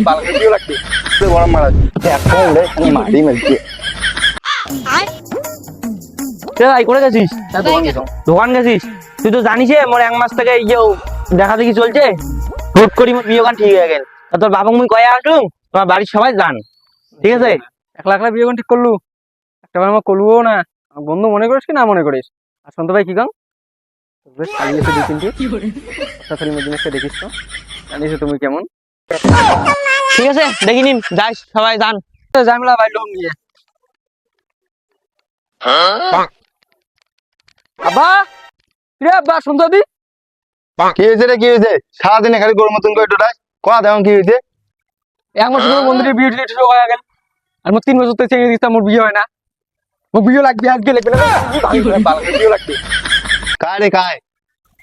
বালকাটিও লাগবে গরম মারা একটা উড়ে মাটি মেলছে ভাই করে গেছিস দোকান গেছিস তুই তো জানিস মোর 1 মাস থেকে এই যে দেখা দেখি চলছে হুট করি মোর বিয়ে গান ঠিক হয়ে গেল তোর বাবা মুই কয়ে আসলুম তোমার বাড়ির সবাই জান ঠিক আছে একলা একলা বিয়ে ঠিক করলু একটা বার আমার করলুও না বন্ধু মনে করিস কি না মনে করিস আর সন্ত ভাই কি গান চালিয়েছে 2-3টি জিনিসটা দেখিস তো জানিস তুমি কেমন ঠিক আছে দেখি নিন যাই সবাই জান জামিলা ভাই লোক নিয়ে আব্বা রে আব্বা শুনতো দি কি হয়েছে রে কি হয়েছে সারাদিন খালি গরুর মতন করে টোটাস কথা দেখুন কি হয়েছে 1 বছর ধরে মন্দিরে বিয়ে ঠিক হয়ে গেল আর মোর 3 বছর থেকে চেয়ে দিতাম মোর বিয়ে হয় না মোর বিয়ে লাগবে আজকে লাগবে বালকাটিও লাগবে কায় রে কায়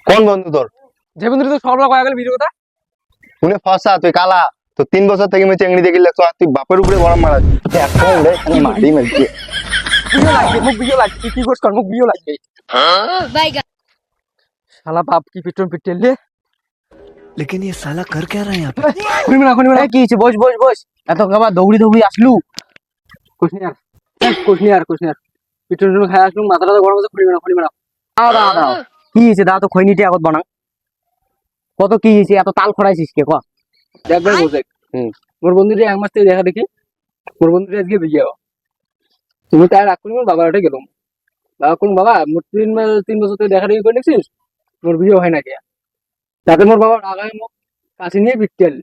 কোন বন্ধু তোর যে বন্ধু তো সব হয়ে গেল বিয়ে কথা শুনে ফসা তুই কালা তো 3 বছর থেকে আমি চেংড়ি দেখি লাগছো আর তুই বাপের উপরে গরম মারা একটা উড়ে মাটি মেলছে বিয়ে লাগবে মুখ বিয়ে লাগবে তুই কি করছ কর মুখ বিয়ে লাগবে শালা বাপ কি পিটন পিটেলে लेकिन ये साला कर क्या रहा है यहाँ पे খুনি মেলা কি হয়েছে বস বস বস এত খাবার দৌড়ি দৌড়ি আসলু কুশনিয়ার পিটন খাই আসলু মাথাটা গরম আছে খুনি মেলা দাও কি হয়েছে দাও তো খৈনিটি আগত বানাও কত কি হয়েছে এত তাল খড়াইছিস কে ক দেখবে বোঝে মোর বন্ধুটি 1 মাস থেকে দেখা দেখি মোর বন্ধুটি আজকে বিয়ে হওয়া তুমি তাই রাখ করি মোর বাবার ওটা গেলাম বাবা কোন বাবা মোর 3 বছর থেকে দেখা দেখি করে নিছিস মোর বিয়ে হয় না কে তাতে মোর বাবা রাগায় মুখ কাছে নিয়ে পিটেল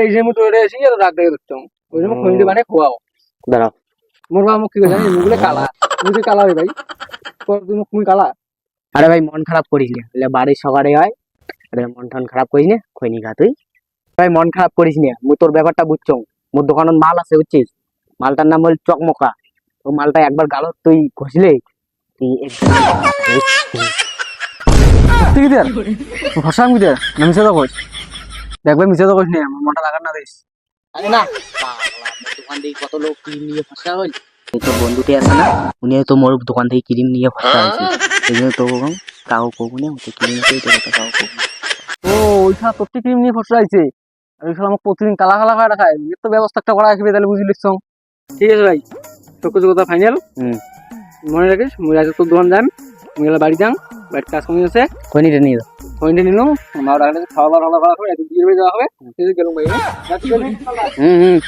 এই যে মুখ ধরে এসে আর রাগ দেখে দেখতাম ওই জন্য খৈনিটি বানিয়ে খোয়াও দাঁড়াও মোর বাবা মুখ কি জানি মুখগুলো কালা মুখে কালা হয় ভাই তুই মুখ মুই কালা আরে ভাই মন খারাপ করিস না বলে বাড়ির সকালে হয় আরে মন টন খারাপ করিস না খৈনি খা তুই ভাই মন খারাপ করিস না মুই তোর ব্যাপারটা বুঝছো মোর দোকানত মাল আছে বুঝছিস মালটার নাম হল চকমকা ও মালটা একবার গালত তুই ঘষলে তুই তুই কি ভাষা আমি দে না মিশে তো কইস দেখবে মিশে তো কইস নি আমার মনটা লাগার না দিস আরে না দোকান থেকে কত লোক ক্রিম নিয়ে ফসা হল এই তো বন্ধুটি আছে না উনি তো মোর দোকান থেকে ক্রিম নিয়ে ফসা হয়েছে এই জন্য তো কাউ কবু না তো ক্রিম নিয়ে তো কাউ কবু ও ওইটা তোরটি ক্রিম নিয়ে ফসা আইছে আর ওইখানে আমার প্রতিদিন কালা কালা খাওয়া রাখায় এর তো ব্যবস্থা একটা করা রাখবি তাহলে বুঝলি ঠিক আছে ভাই তোর কিছু কথা ফাইনাল মনে রাখিস মুই আজ তোর দোকান যাম মুই গেলে বাড়ি যাম বাড়ির কাজ কমে আছে খৈনিটা নিয়ে যাও খৈনিটা নিলাম মা রাখলে খাওয়া দাওয়া হবে একটু বিয়ে যাওয়া হবে ঠিক আছে গেলাম ভাই হুম